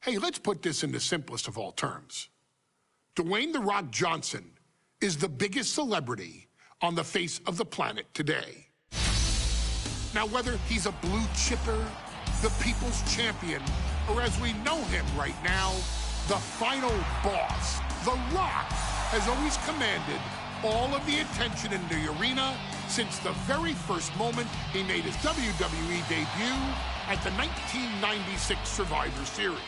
Hey, let's put this in the simplest of all terms. Dwayne "The Rock" Johnson is the biggest celebrity on the face of the planet today. Now, whether he's a blue chipper, the people's champion, or as we know him right now, the final boss, The Rock has always commanded all of the attention in the arena since the very first moment he made his WWE debut at the 1996 Survivor Series.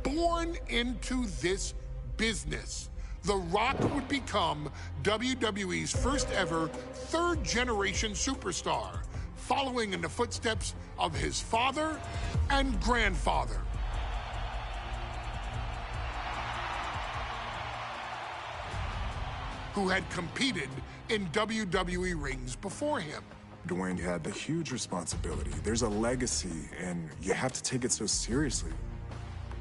Born into this business, The Rock would become WWE's first ever third-generation superstar, following in the footsteps of his father and grandfather. Who had competed in WWE rings before him. Dwayne had a huge responsibility. There's a legacy, and you have to take it so seriously.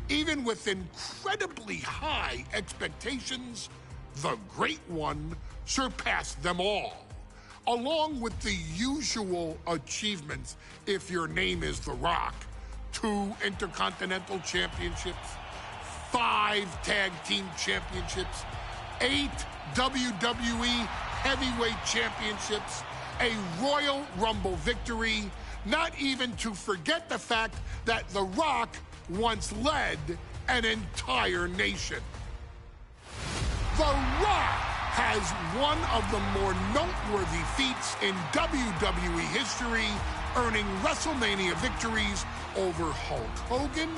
Even with incredibly high expectations, the Great One surpassed them all, along with the usual achievements if your name is The Rock: 2 Intercontinental Championships, 5 Tag Team Championships, 8 WWE Heavyweight Championships, a Royal Rumble victory, not even to forget the fact that The Rock once led an entire nation. The Rock has one of the more noteworthy feats in WWE history, earning WrestleMania victories over Hulk Hogan,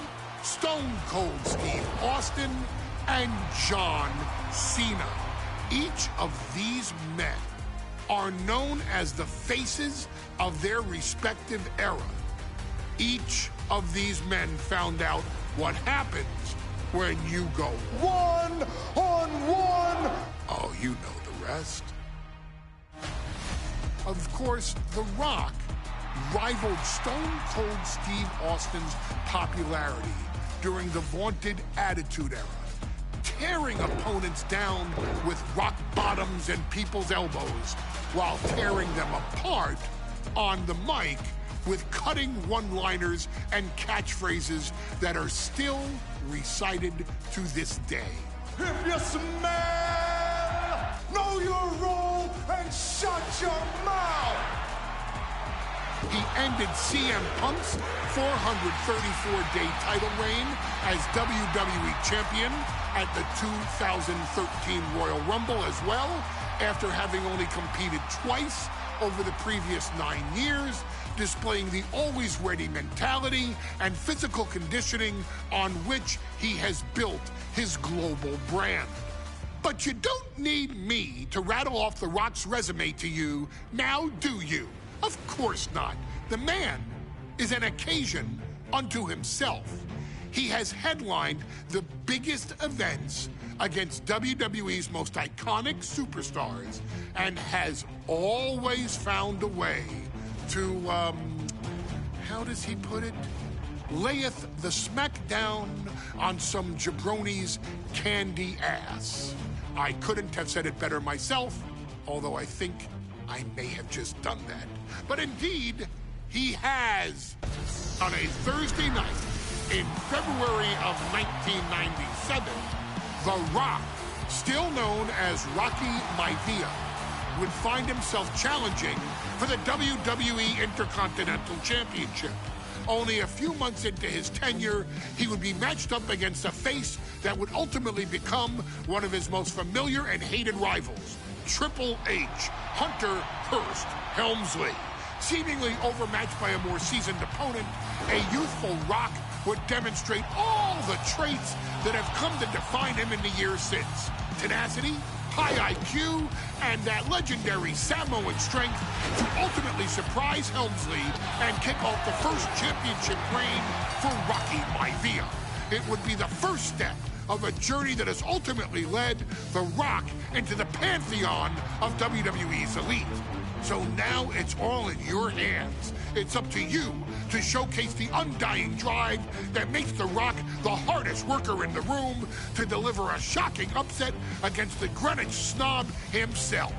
Stone Cold Steve Austin, and John Cena. Each of these men are known as the faces of their respective era. Each of these men found out what happens when you go one-on-one. Oh, you know the rest. Of course, The Rock rivaled Stone Cold Steve Austin's popularity during the vaunted Attitude Era, tearing opponents down with rock bottoms and people's elbows while tearing them apart on the mic with cutting one-liners and catchphrases that are still recited to this day. If you smell, know your role and shut your mouth. He ended CM Punk's 434-day title reign as WWE Champion at the 2013 Royal Rumble as well, after having only competed twice over the previous 9 years, displaying the always-ready mentality and physical conditioning on which he has built his global brand. But you don't need me to rattle off The Rock's resume to you, now do you? Of course not. The man is an occasion unto himself. He has headlined the biggest events against WWE's most iconic superstars and has always found a way to, how does he put it? Layeth the smackdown on some jabroni's candy ass. I couldn't have said it better myself, although I think I may have just done that. But indeed, he has. On a Thursday night in February of 1997, The Rock, still known as Rocky Maivia, would find himself challenging for the WWE Intercontinental Championship. Only a few months into his tenure, he would be matched up against a face that would ultimately become one of his most familiar and hated rivals, Triple H, Hunter Hearst Helmsley. Seemingly overmatched by a more seasoned opponent, a youthful Rock would demonstrate all the traits that have come to define him in the years since. Tenacity, high IQ, and that legendary Samoan strength to ultimately surprise Helmsley and kick off the first championship reign for Rocky Maivia. It would be the first step of a journey that has ultimately led The Rock into the pantheon of WWE's elite. So now it's all in your hands. It's up to you to showcase the undying drive that makes The Rock the hardest worker in the room to deliver a shocking upset against the Greenwich snob himself.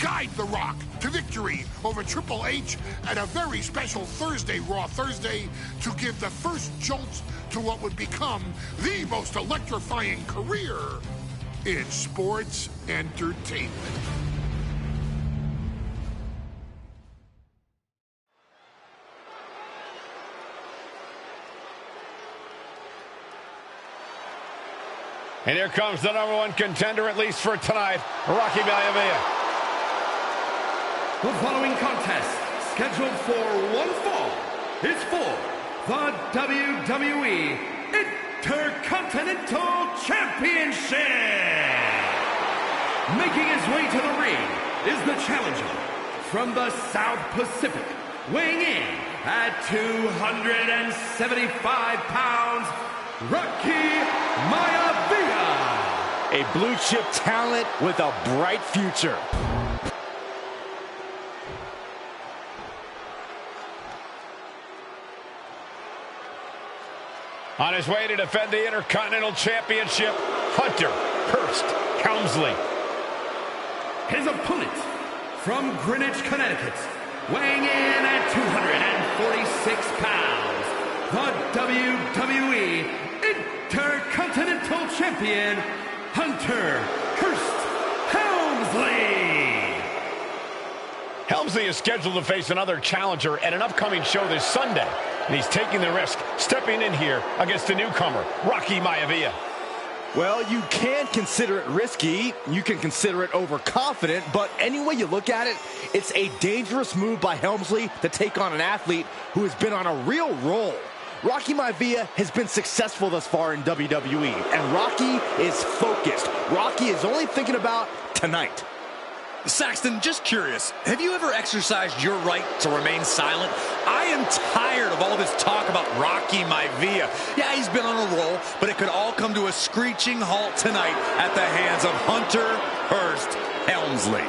guide The Rock to victory over Triple H at a very special Thursday, Raw Thursday, to give the first jolt to what would become the most electrifying career in sports entertainment. And here comes the #1 contender, at least for tonight, Rocky Maivia. The following contest, scheduled for one fall, is for the WWE Intercontinental Championship. Making his way to the ring is the challenger from the South Pacific, weighing in at 275 pounds, Rocky Maivia. A blue chip talent with a bright future. On his way to defend the Intercontinental Championship, Hunter Hearst Helmsley. His opponent from Greenwich, Connecticut, weighing in at 246 pounds, the WWE Intercontinental Champion, Hunter Hearst Helmsley. Helmsley is scheduled to face another challenger at an upcoming show this Sunday, and he's taking the risk, stepping in here against the newcomer, Rocky Maivia. Well, you can consider it risky, you can consider it overconfident, but any way you look at it, it's a dangerous move by Helmsley to take on an athlete who has been on a real roll. Rocky Maivia has been successful thus far in WWE, and Rocky is focused. Rocky is only thinking about tonight. Saxton, just curious, have you ever exercised your right to remain silent? I am tired of all this talk about Rocky Maivia. Yeah, he's been on a roll, but it could all come to a screeching halt tonight at the hands of Hunter Hearst Helmsley.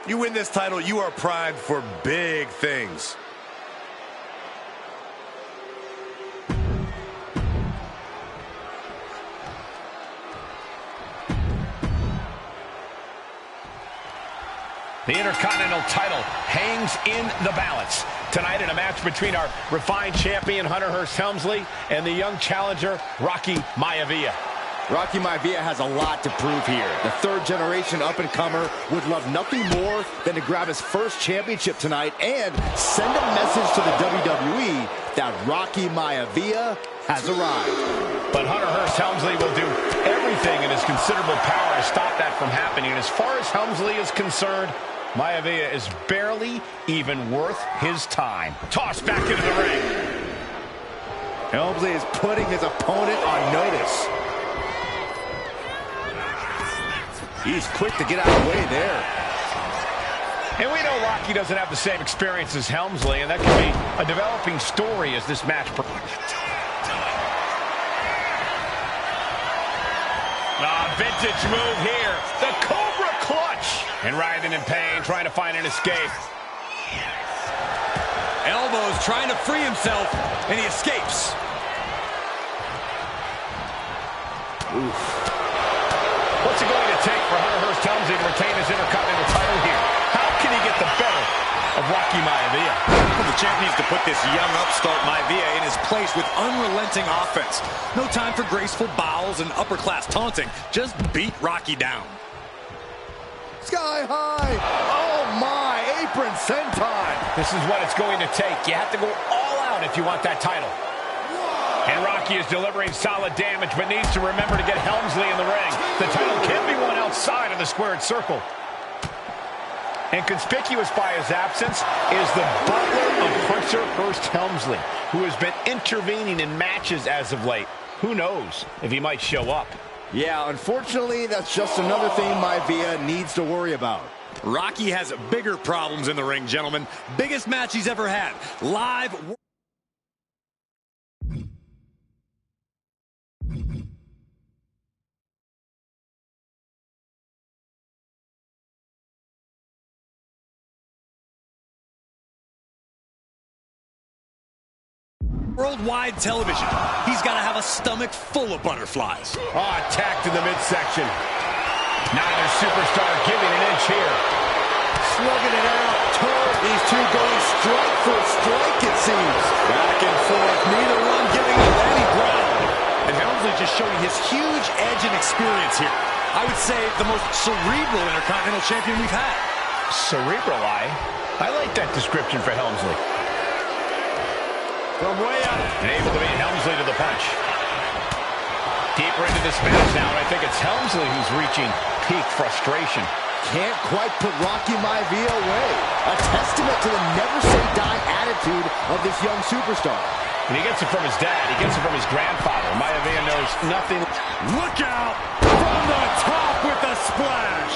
You win this title, you are primed for big things. The Intercontinental title hangs in the balance tonight in a match between our refined champion, Hunter Hearst Helmsley, and the young challenger, Rocky Maivia. Rocky Maivia has a lot to prove here. The third-generation up-and-comer would love nothing more than to grab his first championship tonight and send a message to the WWE that Rocky Maivia has arrived. But Hunter Hearst Helmsley will do everything in his considerable power to stop that from happening. As far as Helmsley is concerned, Maivia is barely even worth his time. Tossed back into the ring. Helmsley is putting his opponent on notice. He's quick to get out of the way there. And we know Rocky doesn't have the same experience as Helmsley, and that can be a developing story as this match progresses. Vintage move here. The Cobra Clutch. And writhing in pain, trying to find an escape. Elbows trying to free himself, and he escapes. Oof. What's it going to take for Hunter Hearst Helmsley to retain his Intercontinental title here? How can he get the better of Rocky Maivia? Well, the champ needs to put this young upstart Maivia in his place with unrelenting offense. No time for graceful bows and upper-class taunting. Just beat Rocky down. Sky high. Oh, my. Apron senton. This is what it's going to take. You have to go all out if you want that title. And Rocky is delivering solid damage, but needs to remember to get Helmsley in the ring. The title can be won outside of the squared circle. And conspicuous by his absence is the butler of Hunter Hearst Helmsley, who has been intervening in matches as of late. Who knows if he might show up? Yeah, unfortunately, that's just another thing Maivia needs to worry about. Rocky has bigger problems in the ring, gentlemen. Biggest match he's ever had. Live. Worldwide television. He's got to have a stomach full of butterflies. Oh, attacked in the midsection. Neither superstar giving an inch here. Slugging it out. These two going strike for strike, it seems. Back and forth. Neither one giving up any ground. And Helmsley just showing his huge edge and experience here. I would say the most cerebral Intercontinental Champion we've had. Cerebral, I like that description for Helmsley. From way up. And able to beat Helmsley to the punch. Deeper into this match now, and I think it's Helmsley who's reaching peak frustration. Can't quite put Rocky Maivia away. A testament to the never-say-die attitude of this young superstar. And he gets it from his dad. He gets it from his grandfather. Maivia knows nothing. Look out! From the top with the splash!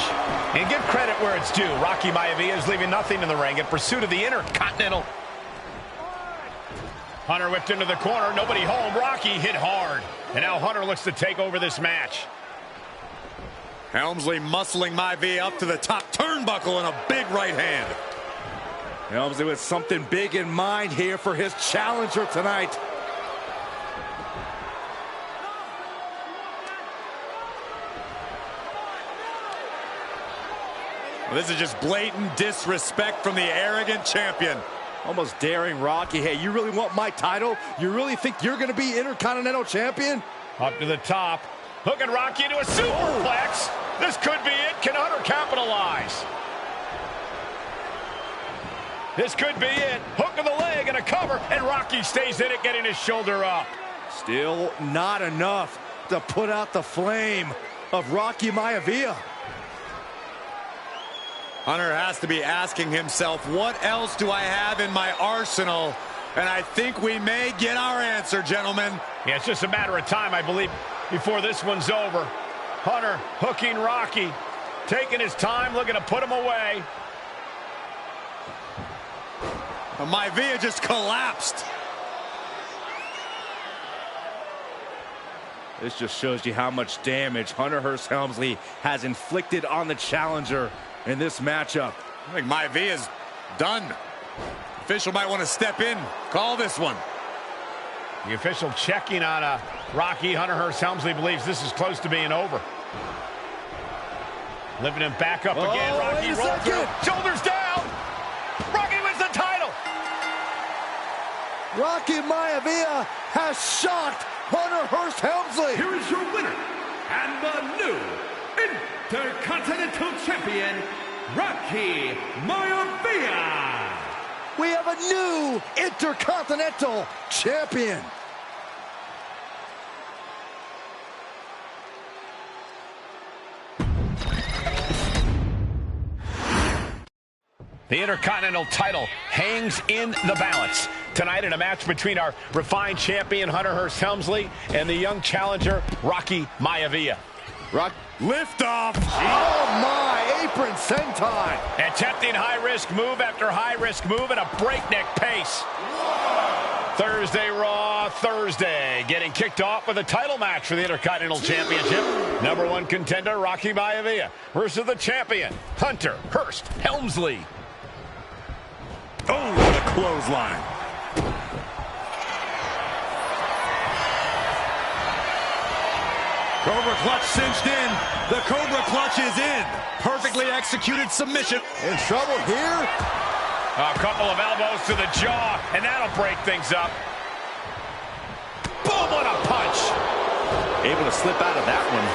And give credit where it's due. Rocky Maivia is leaving nothing in the ring in pursuit of the Intercontinental. Hunter whipped into the corner. Nobody home. Rocky hit hard. And now Hunter looks to take over this match. Helmsley muscling Maivia up to the top turnbuckle and a big right hand. Helmsley with something big in mind here for his challenger tonight. Well, this is just blatant disrespect from the arrogant champion. Almost daring Rocky. Hey, you really want my title? You really think you're going to be Intercontinental Champion? Up to the top. Hooking Rocky into a superplex. This could be it. Can Hunter capitalize? This could be it. Hook of the leg and a cover, and Rocky stays in it, getting his shoulder up. Still not enough to put out the flame of Rocky Maivia. Hunter has to be asking himself, what else do I have in my arsenal? And I think we may get our answer, gentlemen. Yeah, it's just a matter of time, I believe, before this one's over. Hunter hooking Rocky, taking his time, looking to put him away. Maivia just collapsed. This just shows you how much damage Hunter Hearst Helmsley has inflicted on the challenger in this matchup. I think Maivia's done. Official might want to step in, call this one. The official checking on Rocky. Hunter Hearst Helmsley believes this is close to being over. Lifting him back up again. Rocky rolled through. Shoulders down. Rocky wins the title. Rocky Maivia has shocked Hunter Hearst Helmsley. Here is your winner and the new Intercontinental Champion, Rocky Maivia. We have a new Intercontinental Champion. The Intercontinental title hangs in the balance tonight in a match between our refined champion Hunter Hearst Helmsley and the young challenger Rocky Maivia. Lift off. Oh my, apron senton. Attempting high-risk move after high-risk move at a breakneck pace. Thursday Raw, Thursday, getting kicked off with a title match for the Intercontinental Championship. #1 contender Rocky Maivia versus the champion Hunter Hearst Helmsley. Oh, what a clothesline. Cobra clutch cinched in. The Cobra clutch is in. Perfectly executed submission. In trouble here. A couple of elbows to the jaw, and that'll break things up. Boom, what a punch. Able to slip out of that one.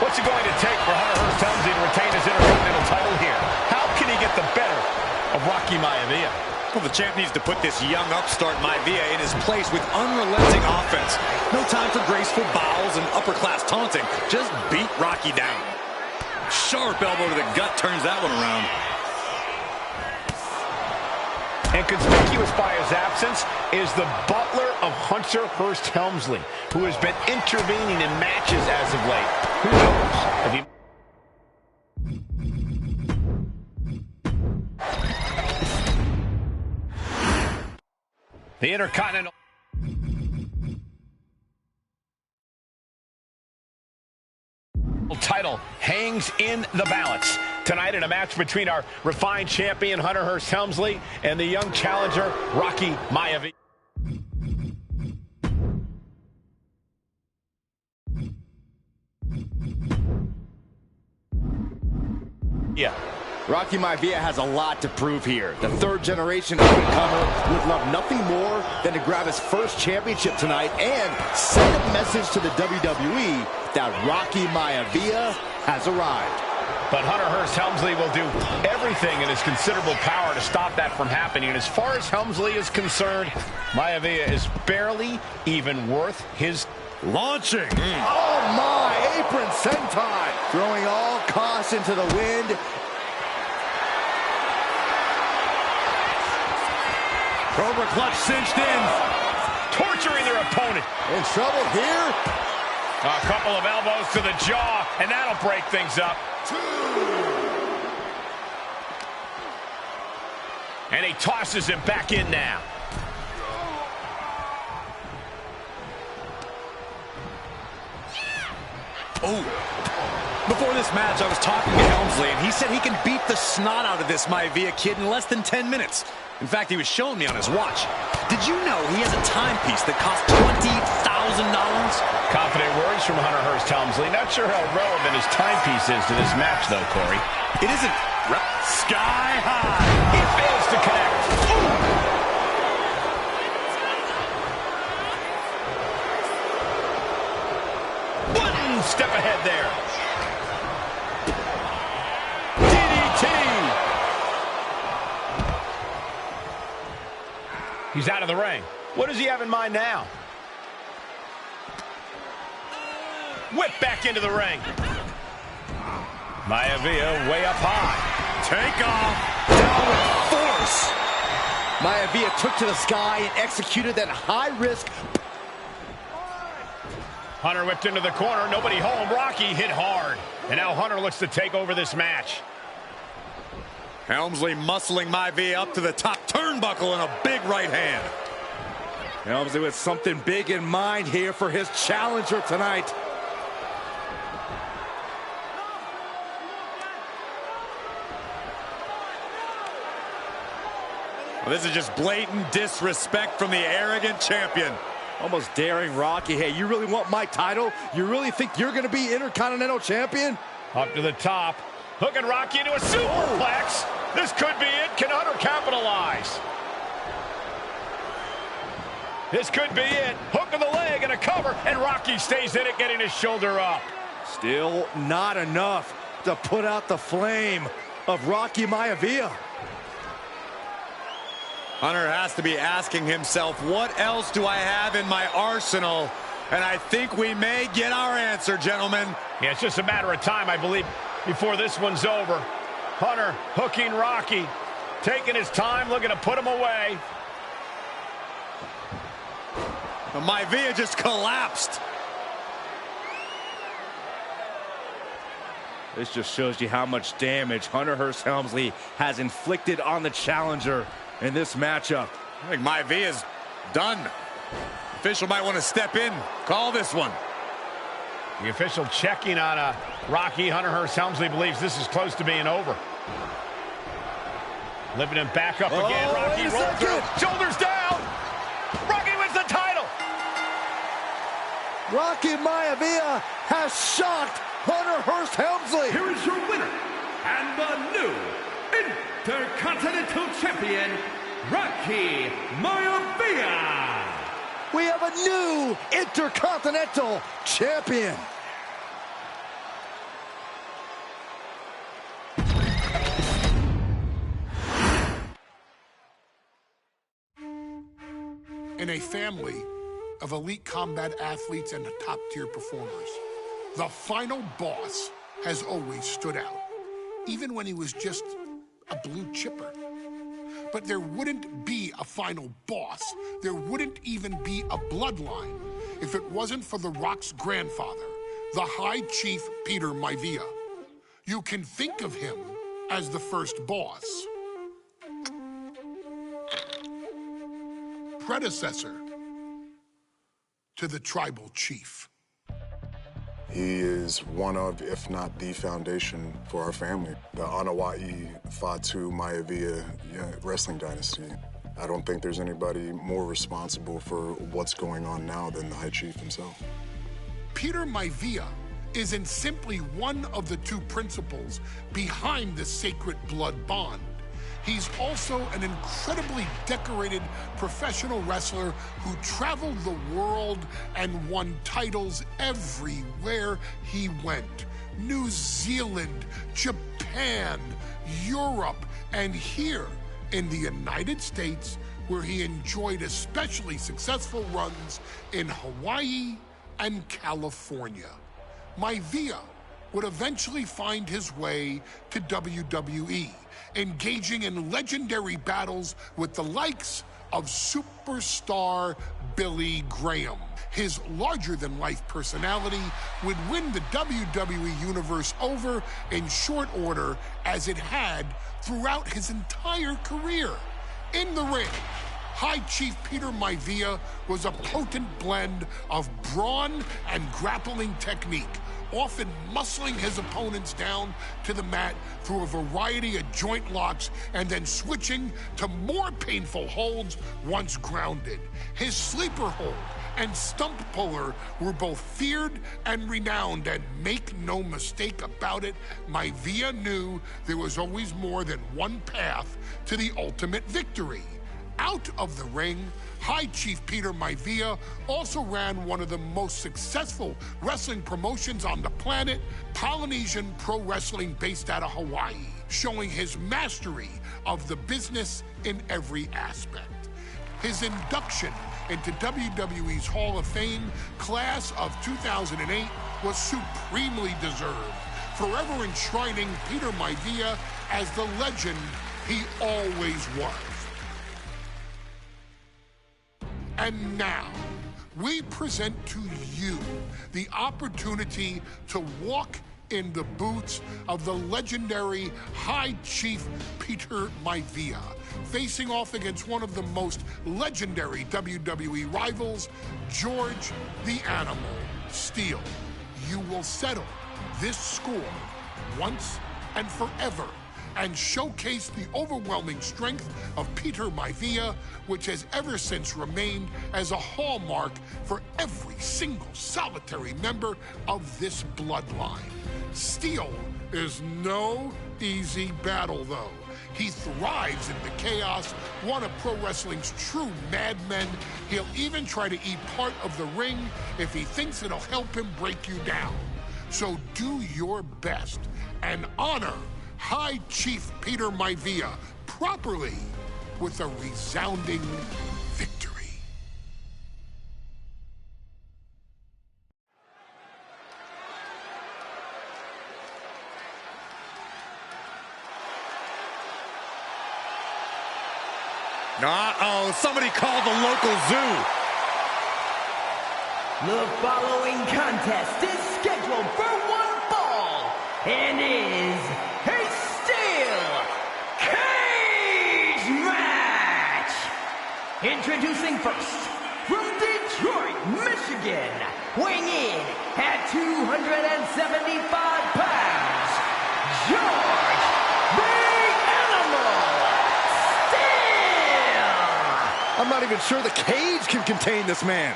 What's it going to take for Hunter Hearst Helmsley to retain his Intercontinental title here? How can he get the better of Rocky Maivia? Well, the champ needs to put this young upstart Maivia in his place with unrelenting offense. No time for graceful bows and upper-class taunting. Just beat Rocky down. Sharp elbow to the gut turns that one around. And conspicuous by his absence is the butler of Hunter Hearst Helmsley, who has been intervening in matches as of late. Who knows if he... The Intercontinental title hangs in the balance Tonight in a match between our refined champion, Hunter Hearst Helmsley, and the young challenger, Rocky Maivia. Yeah. Rocky Maivia has a lot to prove here. The third-generation up-and-comer would love nothing more than to grab his first championship tonight and send a message to the WWE that Rocky Maivia has arrived. But Hunter Hearst Helmsley will do everything in his considerable power to stop that from happening. And as far as Helmsley is concerned, Maivia is barely even worth his launching. Oh my, apron sentai, throwing all caution to the wind. Cobra clutch cinched in. Torturing their opponent. In trouble here. A couple of elbows to the jaw, and that'll break things up. And he tosses him back in now. Oh. Before this match, I was talking to Helmsley, and he said he can beat the snot out of this Maivia kid in less than 10 minutes. In fact, he was showing me on his watch. Did you know he has a timepiece that costs $20,000? Confident words from Hunter Hearst Helmsley. Not sure how relevant his timepiece is to this match, though, Corey. It isn't. Sky high. He fails to connect. One step ahead there. DDT. He's out of the ring. What does he have in mind now? Whip back into the ring. Maivia way up high. Take off. Down with force. Maivia took to the sky and executed that high-risk. Hunter whipped into the corner. Nobody home. Rocky hit hard. And now Hunter looks to take over this match. Helmsley muscling Maivia up to the top turnbuckle in a big right hand. Helmsley with something big in mind here for his challenger tonight. Well, this is just blatant disrespect from the arrogant champion. Almost daring Rocky. Hey, you really want my title? You really think you're going to be Intercontinental Champion? Up to the top. Hooking Rocky into a superplex. This could be it. Can Hunter capitalize? This could be it. Hook of the leg and a cover. And Rocky stays in it, getting his shoulder up. Still not enough to put out the flame of Rocky Maivia. Hunter has to be asking himself, what else do I have in my arsenal? And I think we may get our answer, gentlemen. Yeah, it's just a matter of time, I believe, before this one's over. Hunter hooking Rocky, taking his time, looking to put him away. Maivia just collapsed. This just shows you how much damage Hunter Hearst Helmsley has inflicted on the challenger in this matchup. I think Maivia's done. Official might want to step in, call this one. The official checking on Rocky. Hunter Hearst Helmsley believes this is close to being over. Lifting him back up again. Rocky rolls through. Shoulders down. Rocky wins the title. Rocky Maivia has shocked Hunter Hearst Helmsley. Here is your winner and the new Intercontinental Champion, Rocky Maivia. We have a new Intercontinental Champion. In a family of elite combat athletes and top-tier performers, the final boss has always stood out, even when he was just a blue chipper. But there wouldn't be a final boss. There wouldn't even be a bloodline if it wasn't for The Rock's grandfather, the High Chief Peter Maivia. You can think of him as the first boss. Predecessor to the tribal chief. He is one of, if not the foundation for our family. The Anoa'i Fatu Maivia wrestling dynasty. I don't think there's anybody more responsible for what's going on now than the High Chief himself. Peter Maivia isn't simply one of the two principals behind the sacred blood bond. He's also an incredibly decorated professional wrestler who traveled the world and won titles everywhere he went. New Zealand, Japan, Europe, and here in the United States, where he enjoyed especially successful runs in Hawaii and California. Maivia would eventually find his way to WWE, engaging in legendary battles with the likes of superstar Billy Graham. His larger-than-life personality would win the WWE Universe over in short order, as it had throughout his entire career. In the ring, High Chief Peter Maivia was a potent blend of brawn and grappling technique, often muscling his opponents down to the mat through a variety of joint locks and then switching to more painful holds once grounded. His sleeper hold and stump puller were both feared and renowned, and make no mistake about it, Maivia knew there was always more than one path to the ultimate victory. Out of the ring, High Chief Peter Maivia also ran one of the most successful wrestling promotions on the planet, Polynesian Pro Wrestling, based out of Hawaii, showing his mastery of the business in every aspect. His induction into WWE's Hall of Fame class of 2008 was supremely deserved, forever enshrining Peter Maivia as the legend he always was. And now, we present to you the opportunity to walk in the boots of the legendary High Chief Peter Maivia, facing off against one of the most legendary WWE rivals, George the Animal Steele. You will settle this score once and forever, and showcase the overwhelming strength of Peter Maivia, which has ever since remained as a hallmark for every single solitary member of this bloodline. Steele is no easy battle, though. He thrives in the chaos, one of pro wrestling's true madmen. He'll even try to eat part of the ring if he thinks it'll help him break you down. So do your best and honor High Chief Peter Maivia properly with a resounding victory. Uh-oh, somebody call the local zoo. The following contest is scheduled for one fall and is a steel cage match. Introducing first, from Detroit, Michigan, weighing in at 275 pounds, George the Animal Steele. I'm not even sure the cage can contain this man.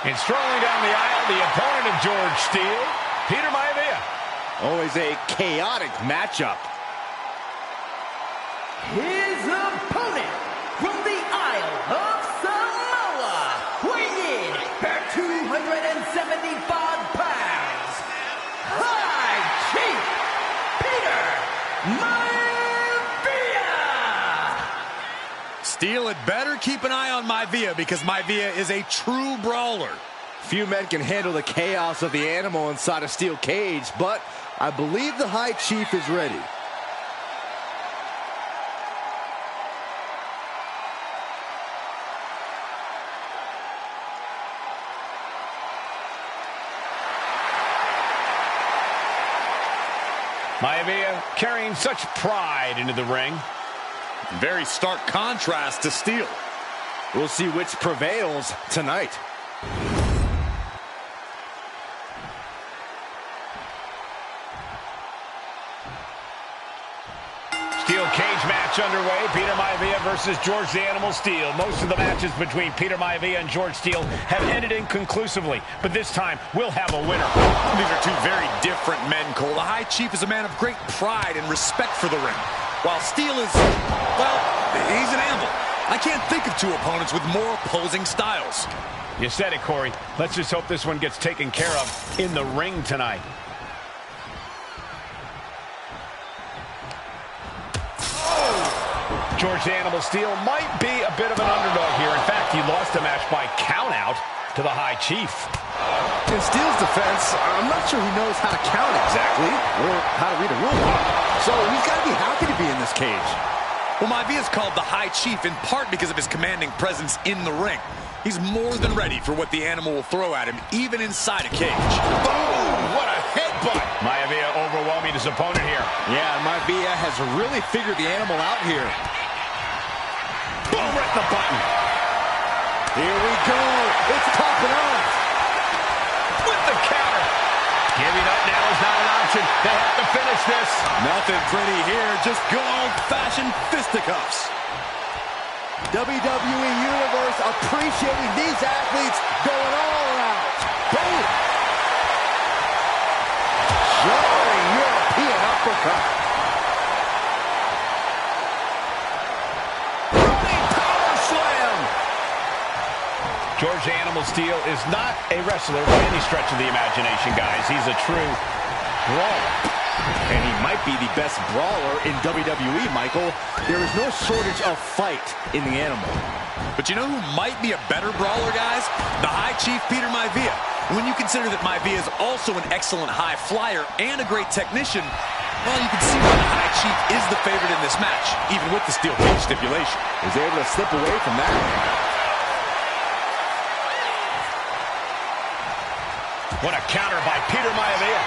And strolling down the aisle, the opponent of George Steele, Peter Maivia. Always a chaotic matchup. His opponent from the Isle of Samoa, weighing in at 275 pounds, High Chief Peter Maivia. Steele had better keep an eye on Maivia, because Maivia is a true brawler. Few men can handle the chaos of the animal inside a steel cage, but I believe the High Chief is ready. Maivia carrying such pride into the ring. Very stark contrast to Steel. We'll see which prevails tonight. Steel cage match underway. Peter Maivia versus George the Animal Steel. Most of the matches between Peter Maivia and George Steel have ended inconclusively, but this time we'll have a winner. These are two very different men, Cole. The High Chief is a man of great pride and respect for the ring, while Steel is, well, he's an animal. I can't think of two opponents with more opposing styles. You said it, Corey. Let's just hope this one gets taken care of in the ring tonight. George the Animal Steel might be a bit of an underdog here. In fact, he lost a match by countout to the High Chief. In Steel's defense, I'm not sure he knows how to count exactly, or how to read a rule book. So he's got to be happy to be in this cage. Well, Maivia is called the High Chief in part because of his commanding presence in the ring. He's more than ready for what the animal will throw at him, even inside a cage. Boom! What a headbutt! Maivia overwhelming his opponent here. Yeah, Maivia has really figured the animal out here. Boom! Right in the button. Here we go. It's popping off. With the counter. Giving up now is not an option. They have to finish this. Nothing pretty here. Just good old-fashioned fisticuffs. WWE Universe appreciating these athletes going all out. Boom! Jarring European uppercut. Running power slam. George the Animal Steel is not a wrestler by any stretch of the imagination, guys. He's a true brawler. And he might be the best brawler in WWE, Michael. There is no shortage of fight in the animal. But you know who might be a better brawler, guys? The High Chief, Peter Maivia. When you consider that Maivia is also an excellent high flyer and a great technician, well, you can see why the High Chief is the favorite in this match, even with the steel cage stipulation. He's able to slip away from that. What a counter by Peter Maivia.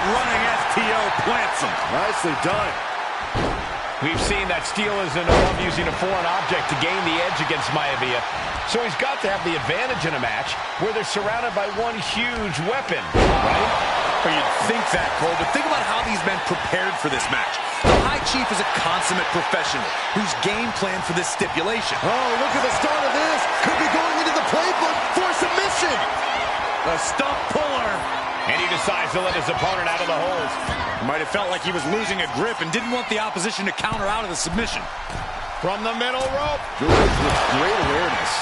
Running STO plants him. Nicely done. We've seen that Steel is in love using a foreign object to gain the edge against Maivia. So he's got to have the advantage in a match where they're surrounded by one huge weapon, right? Well, you'd think that, Cole, but think about how these men prepared for this match. The High Chief is a consummate professional whose game plan for this stipulation. Oh, look at the start of this. Could be going into the playbook for submission. A stump puller. And he decides to let his opponent out of the hold. He might have felt like he was losing a grip and didn't want the opposition to counter out of the submission. From the middle rope. George with great awareness.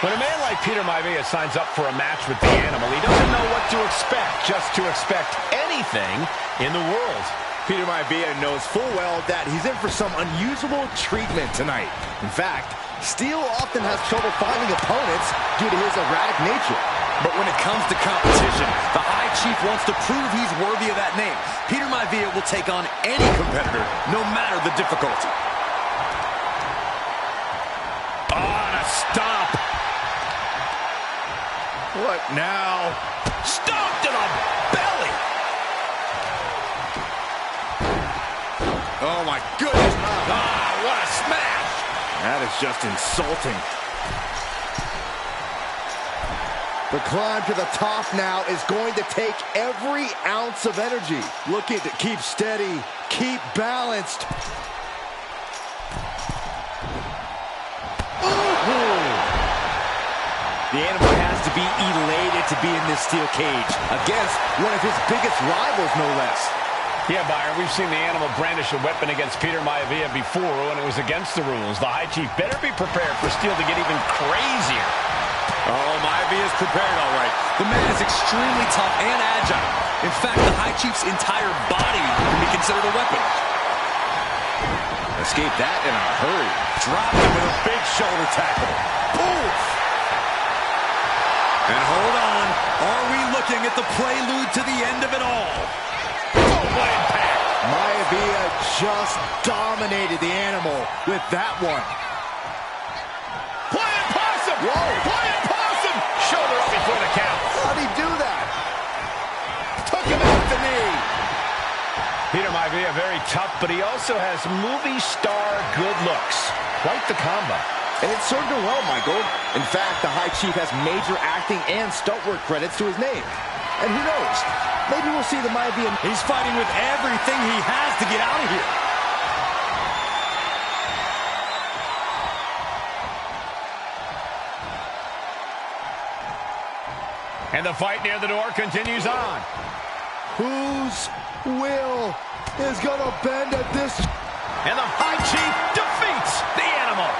When a man like Peter Maivia signs up for a match with the animal, he doesn't know what to expect, just to expect anything in the world. Peter Maivia knows full well that he's in for some unusual treatment tonight. In fact, Steel often has trouble finding opponents due to his erratic nature. But when it comes to competition, the High Chief wants to prove he's worthy of that name. Peter Maivia will take on any competitor, no matter the difficulty. On a stop. What now? Stomp to the belly. Oh, my goodness. Ah, what a smash. That is just insulting. The climb to the top now is going to take every ounce of energy. Looking to keep steady, keep balanced. Ooh. The animal has to be elated to be in this steel cage against one of his biggest rivals, no less. Yeah, Byron, we've seen the animal brandish a weapon against Peter Maivia before when it was against the rules. The High Chief better be prepared for Steel to get even crazier. Oh, Maivia is prepared, all right. The man is extremely tough and agile. In fact, the High Chief's entire body can be considered a weapon. Escape that in a hurry. Dropped him with a big shoulder tackle. Oof! And hold on. Are we looking at the prelude to the end of it all? Oh, what impact! Maivia just dominated the animal with that one. Flying possum! Whoa! Flying possum! Shoulder up before the count. How'd he do that? Took him out the knee. Peter Maivia, very tough, but he also has movie star good looks. Quite the combo. And it served him well, Michael. In fact, the High Chief has major acting and stunt work credits to his name. And who knows? Maybe we'll see the Maivia. He's fighting with everything he has to get out of here. And the fight near the door continues on. Whose will is gonna bend at this? And the High Chief defeats the Animal.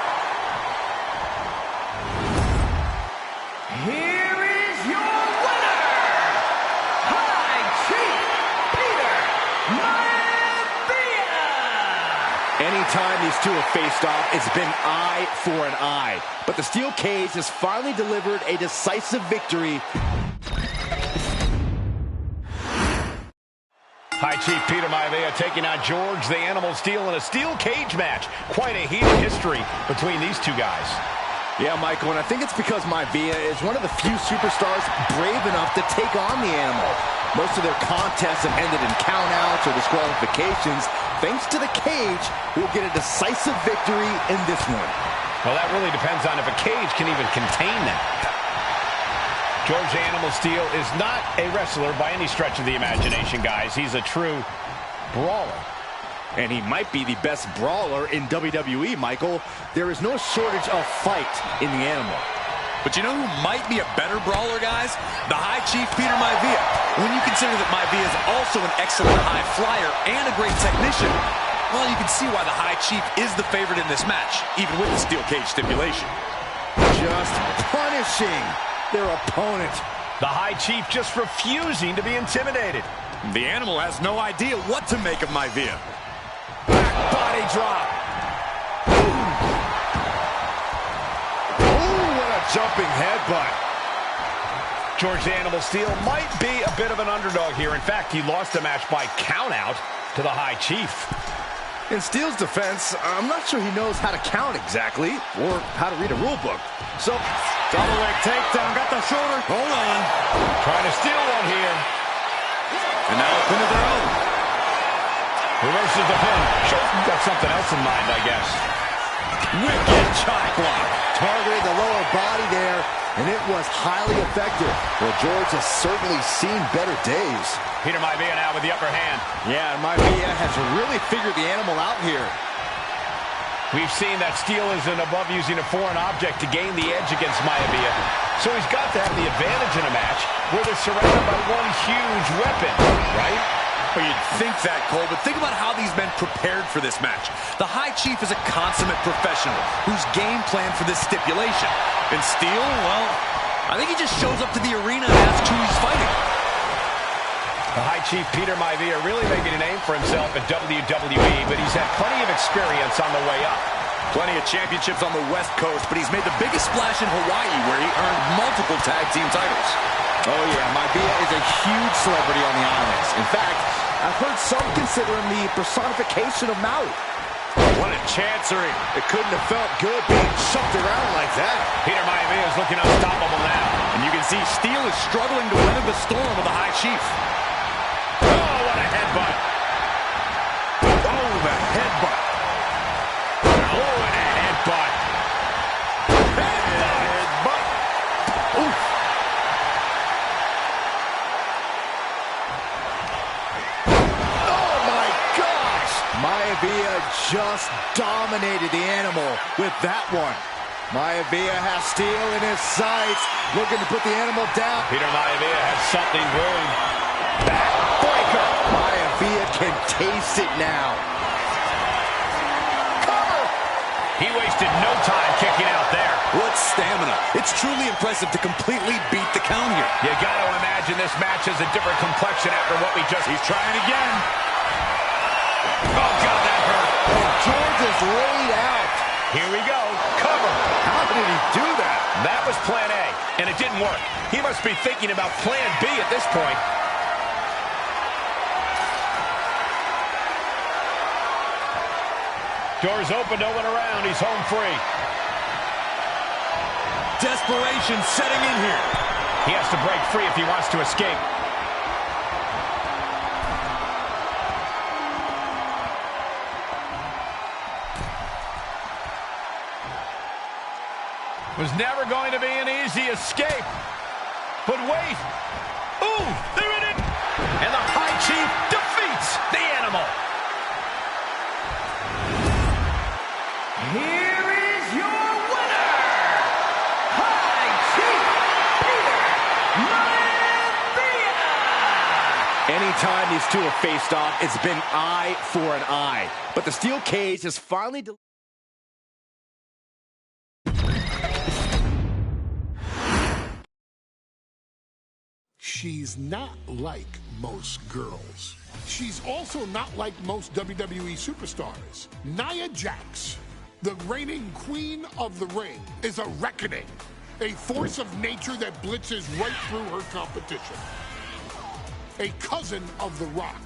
Here is your winner, High Chief Peter Maivia. Anytime these two have faced off, it's been eye for an eye. But the steel cage has finally delivered a decisive victory. High Chief Peter Maivia taking on George the Animal Steele in a steel cage match. Quite a heated history between these two guys. Yeah, Michael, and I think it's because Maivia is one of the few superstars brave enough to take on the Animal. Most of their contests have ended in countouts or disqualifications. Thanks to the cage, we'll get a decisive victory in this one. Well, that really depends on if a cage can even contain that. George the Animal Steele is not a wrestler by any stretch of the imagination, guys. He's a true brawler. And he might be the best brawler in WWE, Michael. There is no shortage of fight in the Animal. But you know who might be a better brawler, guys? The High Chief Peter Maivia. When you consider that Maivia is also an excellent high flyer and a great technician, well, you can see why the High Chief is the favorite in this match, even with the steel cage stipulation. Just punishing their opponent. The High Chief just refusing to be intimidated. The Animal has no idea what to make of Maivia. Back body drop. Ooh, what a jumping headbutt. George the Animal Steele might be a bit of an underdog here. In fact, he lost the match by countout to the High Chief. In Steele's defense, I'm not sure he knows how to count exactly or how to read a rule book. So, double leg takedown, got the shoulder. Hold on. Trying to steal one here. And now a pin of their own. Reverses the pin. Shows he's got something else in mind, I guess. Wicked chop block. Targeted the lower body there, and it was highly effective. Well, George has certainly seen better days. Peter Maivia now with the upper hand. Yeah, Maivia has really figured the Animal out here. We've seen that Steele isn't above using a foreign object to gain the edge against Maivia. So he's got to have the advantage in a match where they're surrounded by one huge weapon, right? Well, you'd think that, Cole, but think about how these men prepared for this match. The High Chief is a consummate professional who's game planned for this stipulation. And Steele, well, I think he just shows up to the arena and asks who he's fighting. The High Chief Peter Maivia really making a name for himself at WWE, but he's had plenty of experience on the way up. Plenty of championships on the West Coast, but he's made the biggest splash in Hawaii, where he earned multiple tag team titles. Oh yeah, Maivia is a huge celebrity on the islands. In fact, I've heard some consider him the personification of Maui. What a chancery. It couldn't have felt good being shoved around like that. Peter Maivia is looking unstoppable now. And you can see Steele is struggling to weather the storm of the High Chief. Oh, what a headbutt. Oh, the headbutt. Oh, and a headbutt. Headbutt. Oof. Oh, my gosh. Maivia just dominated the Animal with that one. Maivia has Steele in his sights, looking to put the Animal down. Peter Maivia has something brewing. Backbreaker. Maivia can taste it now. Cover. He wasted no time kicking out there. What stamina. It's truly impressive to completely beat the count here. You got to imagine this match has a different complexion after what we just... He's trying again. Oh, God, that hurt. And George is laid out. Here we go. Cover. How did he do that? That was plan A, and it didn't work. He must be thinking about plan B at this point. Doors open, no one around. He's home free. Desperation setting in here. He has to break free if he wants to escape. Was never going to be an easy escape. But wait. Ooh, they're in it. And the High Chief defeats the Animal. Here is your winner, High Chief Peter Maivia. Anytime these two have faced off, it's been eye for an eye. But the steel cage is finally... She's not like most girls. She's also not like most WWE superstars. Nia Jax, the reigning queen of the ring, is a reckoning, a force of nature that blitzes right through her competition. A cousin of The Rock,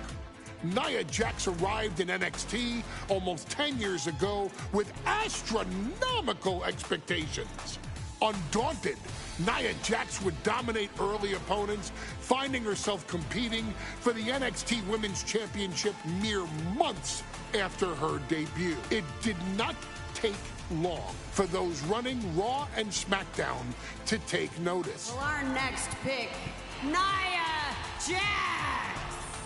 Nia Jax arrived in NXT almost 10 years ago with astronomical expectations. Undaunted, Nia Jax would dominate early opponents, finding herself competing for the NXT Women's Championship mere months after her debut. It did not take long for those running Raw and SmackDown to take notice. Well, our next pick, Nia Jax.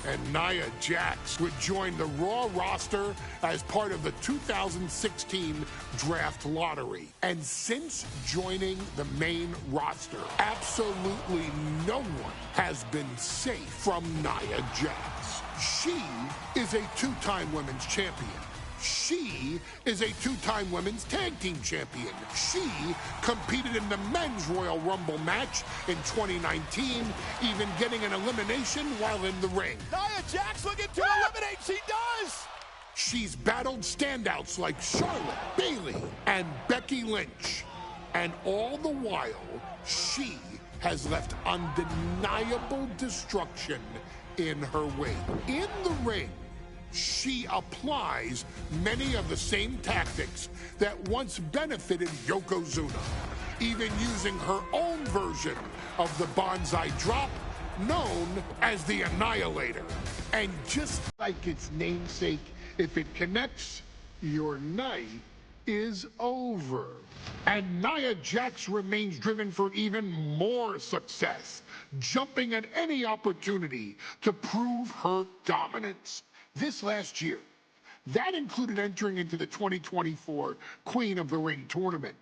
And Nia Jax would join the Raw roster as part of the 2016 draft lottery. And since joining the main roster, absolutely no one has been safe from Nia Jax. She is a two-time women's champion. She is a two-time women's tag team champion. She competed in the men's Royal Rumble match in 2019, even getting an elimination while in the ring. Nia Jax looking to eliminate. She does. She's battled standouts like Charlotte, Bayley, and Becky Lynch. And all the while, she has left undeniable destruction in her wake. In the ring, she applies many of the same tactics that once benefited Yokozuna, even using her own version of the Banzai Drop, known as the Annihilator. And just like its namesake, if it connects, your night is over. And Nia Jax remains driven for even more success, jumping at any opportunity to prove her dominance. This last year, that included entering into the 2024 Queen of the Ring tournament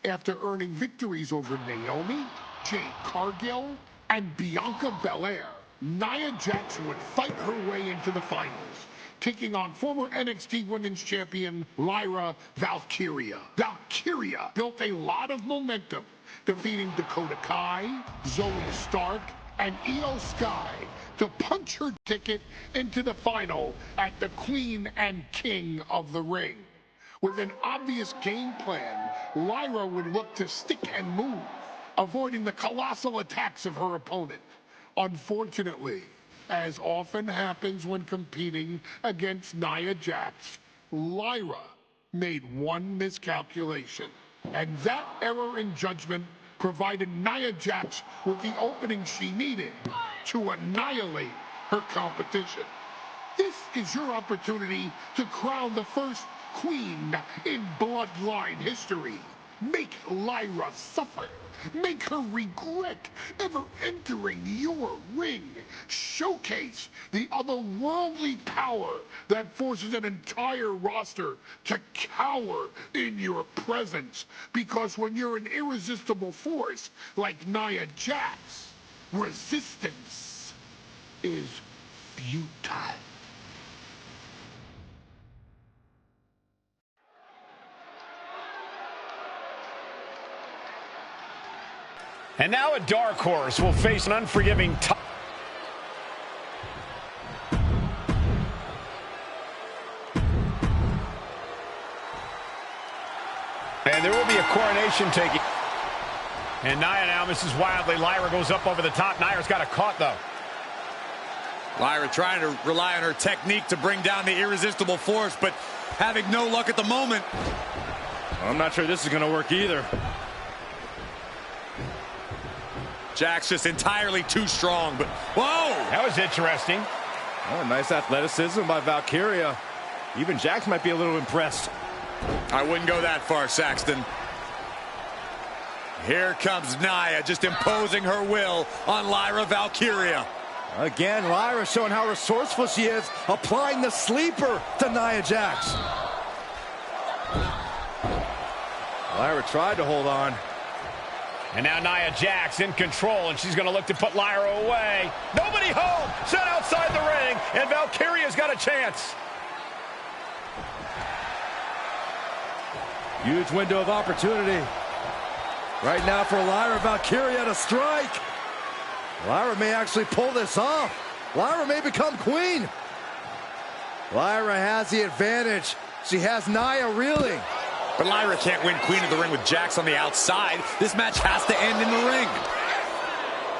after earning victories over Naomi, Jade Cargill, and Bianca Belair. Nia Jax would fight her way into the finals, taking on former NXT Women's Champion Lyra Valkyria. Valkyria built a lot of momentum, defeating Dakota Kai, Zoe Stark, and Io Sky to punch her ticket into the final at the Queen and King of the Ring. With an obvious game plan, Lyra would look to stick and move, avoiding the colossal attacks of her opponent. Unfortunately, as often happens when competing against Nia Jax, Lyra made one miscalculation, and that error in judgment provided Nia Jax with the opening she needed to annihilate her competition. This is your opportunity to crown the first queen in Bloodline history. Make Lyra suffer. Make her regret ever entering your ring. Showcase the otherworldly power that forces an entire roster to cower in your presence. Because when you're an irresistible force like Nia Jax, resistance is futile. And now a dark horse will face an unforgiving and there will be a coronation taking. And Nia now misses wildly. Lyra goes up over the top. Nia's got a caught, though. Lyra trying to rely on her technique to bring down the irresistible force, but having no luck at the moment. I'm not sure this is going to work either. Jax just entirely too strong, but whoa! That was interesting. Oh, nice athleticism by Valkyria. Even Jax might be a little impressed. I wouldn't go that far, Saxton. Here comes Nia, just imposing her will on Lyra Valkyria. Again, Lyra showing how resourceful she is, applying the sleeper to Nia Jax. Lyra tried to hold on. And now Nia Jax in control, and she's going to look to put Lyra away. Nobody home, set outside the ring, and Valkyria's got a chance. Huge window of opportunity. Right now for Lyra Valkyria to strike. Lyra may actually pull this off. Lyra may become queen. Lyra has the advantage. She has Nia reeling. But Lyra can't win Queen of the Ring with Jax on the outside. This match has to end in the ring.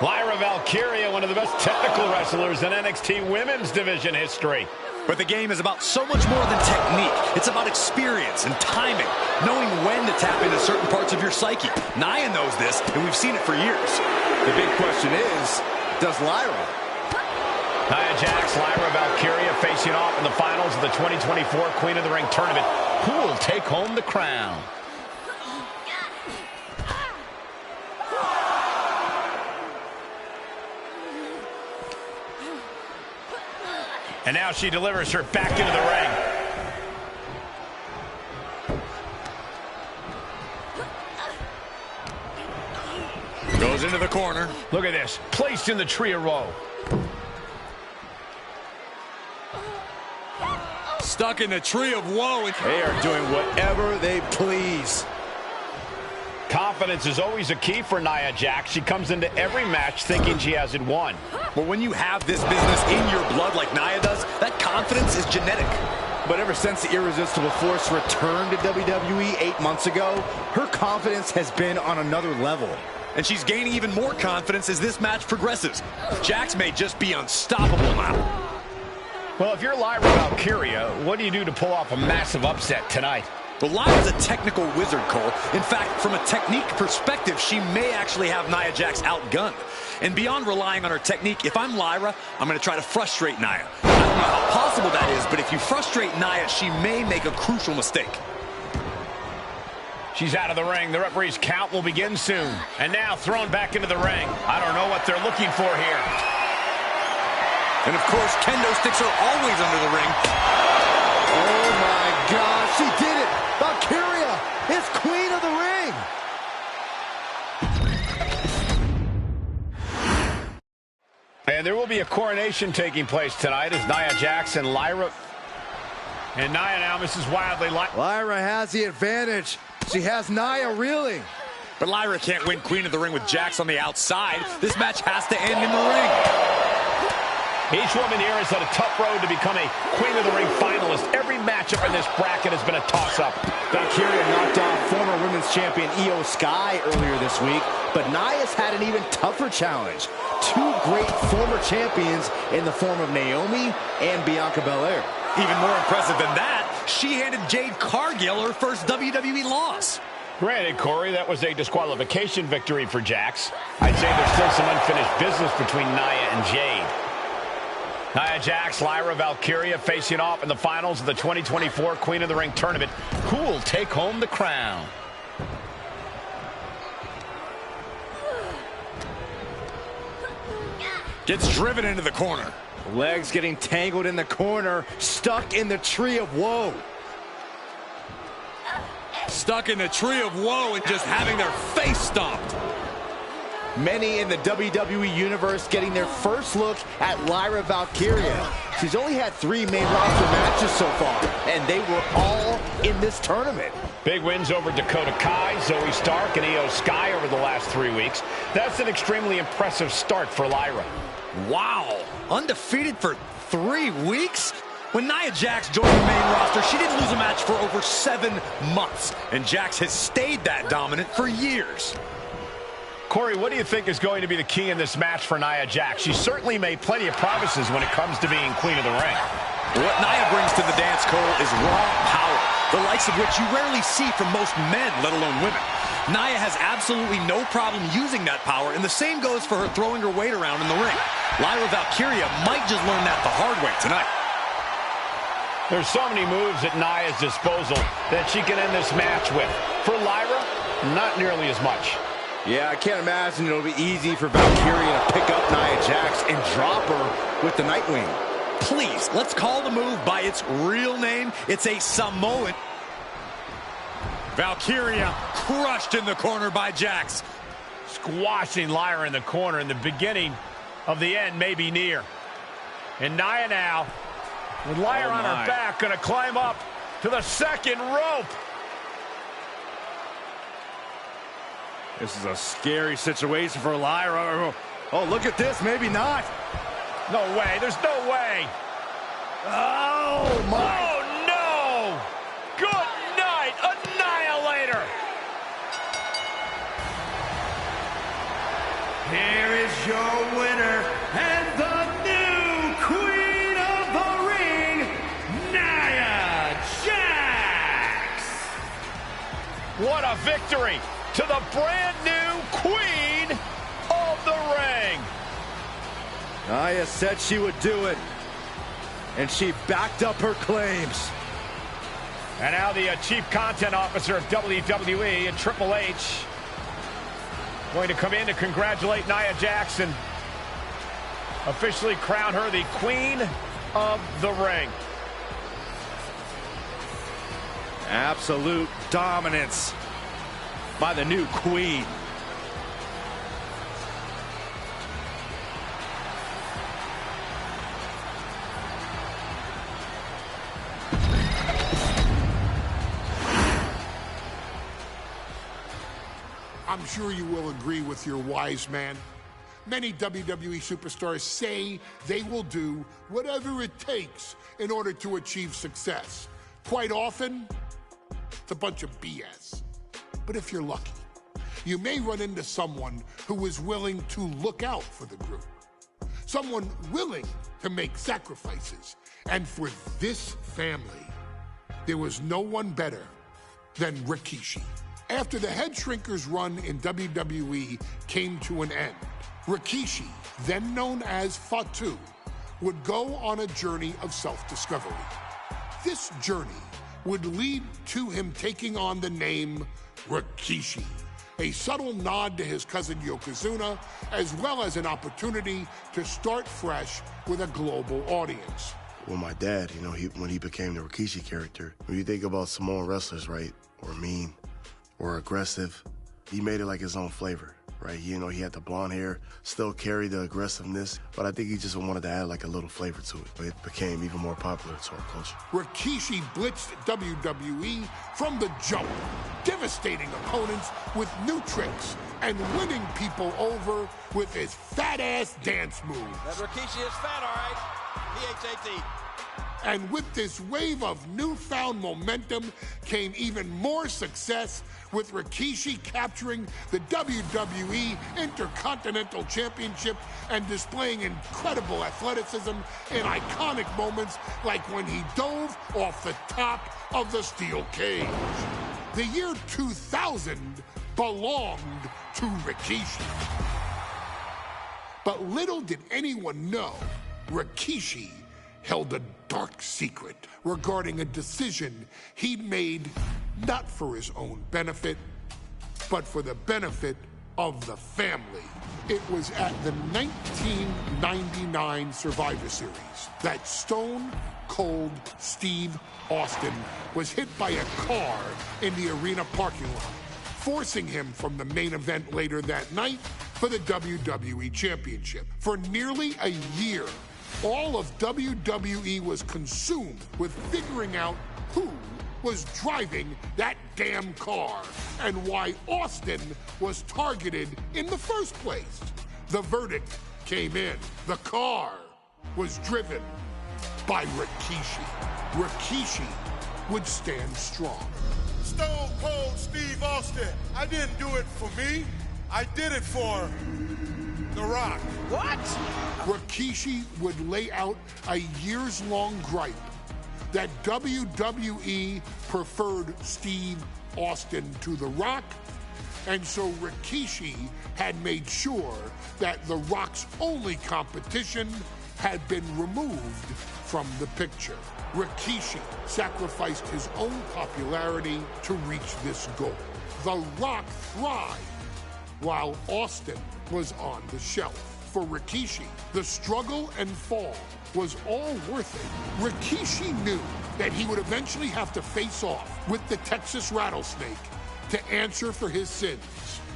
Lyra Valkyria, one of the best technical wrestlers in NXT Women's Division history. But the game is about so much more than technique. It's about experience and timing, knowing when to tap into certain parts of your psyche. Nia knows this, and we've seen it for years. The big question is, does Lyra? Nia Jax, Lyra Valkyria facing off in the finals of the 2024 Queen of the Ring tournament. Who will take home the crown? And now she delivers her back into the ring. Goes into the corner. Look at this, placed in the tree of woe. Stuck in the tree of woe. They are doing whatever they please. Confidence is always a key for Nia Jax. She comes into every match thinking she has it won. But when you have this business in your blood like Nia does, that confidence is genetic. But ever since the Irresistible Force returned to WWE 8 months ago, her confidence has been on another level. And she's gaining even more confidence as this match progresses. Jax may just be unstoppable now. Well, if you're Lyra Valkyria, what do you do to pull off a massive upset tonight? Well, Lyra's a technical wizard, Cole. In fact, from a technique perspective, she may actually have Nia Jax outgunned. And beyond relying on her technique, if I'm Lyra, I'm going to try to frustrate Nia. I don't know how possible that is, but if you frustrate Nia, she may make a crucial mistake. She's out of the ring. The referee's count will begin soon. And now thrown back into the ring. I don't know what they're looking for here. And of course, kendo sticks are always under the ring. Oh my gosh, she did it! Valkyria is queen of the ring! And there will be a coronation taking place tonight as Nia Jax and Lyra. And Nia now misses wildly. Lyra has the advantage. She has Nia reeling. But Lyra can't win Queen of the Ring with Jax on the outside. This match has to end in the ring. Each woman here has had a tough road to become a Queen of the Ring finalist. Every matchup in this bracket has been a toss-up. Valkyria knocked off former women's champion Io Sky earlier this week, but Nia's had an even tougher challenge. Two great former champions in the form of Naomi and Bianca Belair. Even more impressive than that, she handed Jade Cargill her first WWE loss. Granted, Corey, that was a disqualification victory for Jax. I'd say there's still some unfinished business between Nia and Jade. Nia Jax, Lyra Valkyria facing off in the finals of the 2024 Queen of the Ring tournament. Who will take home the crown? Gets driven into the corner. Legs getting tangled in the corner, stuck in the tree of woe. Stuck in the tree of woe and just having their face stomped. Many in the WWE Universe getting their first look at Lyra Valkyria. She's only had 3 main roster matches so far, and they were all in this tournament. Big wins over Dakota Kai, Zoe Stark, and Io Sky over the last 3 weeks. That's an extremely impressive start for Lyra. Wow, undefeated for 3 weeks? When Nia Jax joined the main roster, she didn't lose a match for over 7 months. And Jax has stayed that dominant for years. Corey, what do you think is going to be the key in this match for Nia Jax? She certainly made plenty of promises when it comes to being Queen of the Ring. What Nia brings to the dance, Cole, is raw power, the likes of which you rarely see from most men, let alone women. Nia has absolutely no problem using that power, and the same goes for her throwing her weight around in the ring. Lyra Valkyria might just learn that the hard way tonight. There's so many moves at Nia's disposal that she can end this match with. For Lyra, not nearly as much. Yeah, I can't imagine it'll be easy for Valkyria to pick up Nia Jax and drop her with the Nightwing. Please, let's call the move by its real name. It's a Samoan. Valkyria crushed in the corner by Jax. Squashing Lyra in the corner, and the beginning of the end may be near. And Nia now, with Lyra on her back, going to climb up to the second rope. This is a scary situation for Lyra. Oh, look at this. Maybe not. No way. There's no way. Oh, my. Oh, no. Good night. Annihilator. Here is your winner and the new Queen of the Ring, Nia Jax. What a victory to the brand new Queen of the Ring. Nia said she would do it, and she backed up her claims. And now the Chief Content Officer of WWE and Triple H going to come in to congratulate Nia Jax, officially crown her the Queen of the Ring. Absolute dominance by the new Queen. I'm sure you will agree with your wise man. Many WWE superstars say they will do whatever it takes in order to achieve success. Quite often, it's a bunch of BS. But if you're lucky, you may run into someone who is willing to look out for the group. Someone willing to make sacrifices. And for this family, there was no one better than Rikishi. After the Head Shrinkers run in WWE came to an end, Rikishi, then known as Fatu, would go on a journey of self-discovery. This journey would lead to him taking on the name Rikishi, a subtle nod to his cousin Yokozuna, as well as an opportunity to start fresh with a global audience. Well, my dad, when he became the Rikishi character, when you think about Samoan wrestlers, right, or mean, or aggressive, he made it like his own flavor, right? He had the blonde hair, still carried the aggressiveness, but I think he just wanted to add like a little flavor to it. It became even more popular to our culture. Rikishi blitzed WWE from the jump, devastating opponents with new tricks and winning people over with his fat-ass dance moves. That Rikishi is fat, all right. P-H-A-T. And with this wave of newfound momentum came even more success, with Rikishi capturing the WWE Intercontinental Championship and displaying incredible athleticism in iconic moments like when he dove off the top of the steel cage. The year 2000 belonged to Rikishi. But little did anyone know, Rikishi held a dark secret regarding a decision he'd made not for his own benefit, but for the benefit of the family. It was at the 1999 Survivor Series that Stone Cold Steve Austin was hit by a car in the arena parking lot, forcing him from the main event later that night for the WWE Championship. For nearly a year, all of WWE was consumed with figuring out who was driving that damn car and why Austin was targeted in the first place. The verdict came in. The car was driven by Rikishi. Rikishi would stand strong. Stone Cold Steve Austin. I didn't do it for me. I did it for The Rock. What? Rikishi would lay out a years-long gripe that WWE preferred Steve Austin to The Rock, and so Rikishi had made sure that The Rock's only competition had been removed from the picture. Rikishi sacrificed his own popularity to reach this goal. The Rock thrived while Austin was on the shelf. For Rikishi, the struggle and fall was all worth it. Rikishi knew that he would eventually have to face off with the Texas Rattlesnake to answer for his sins.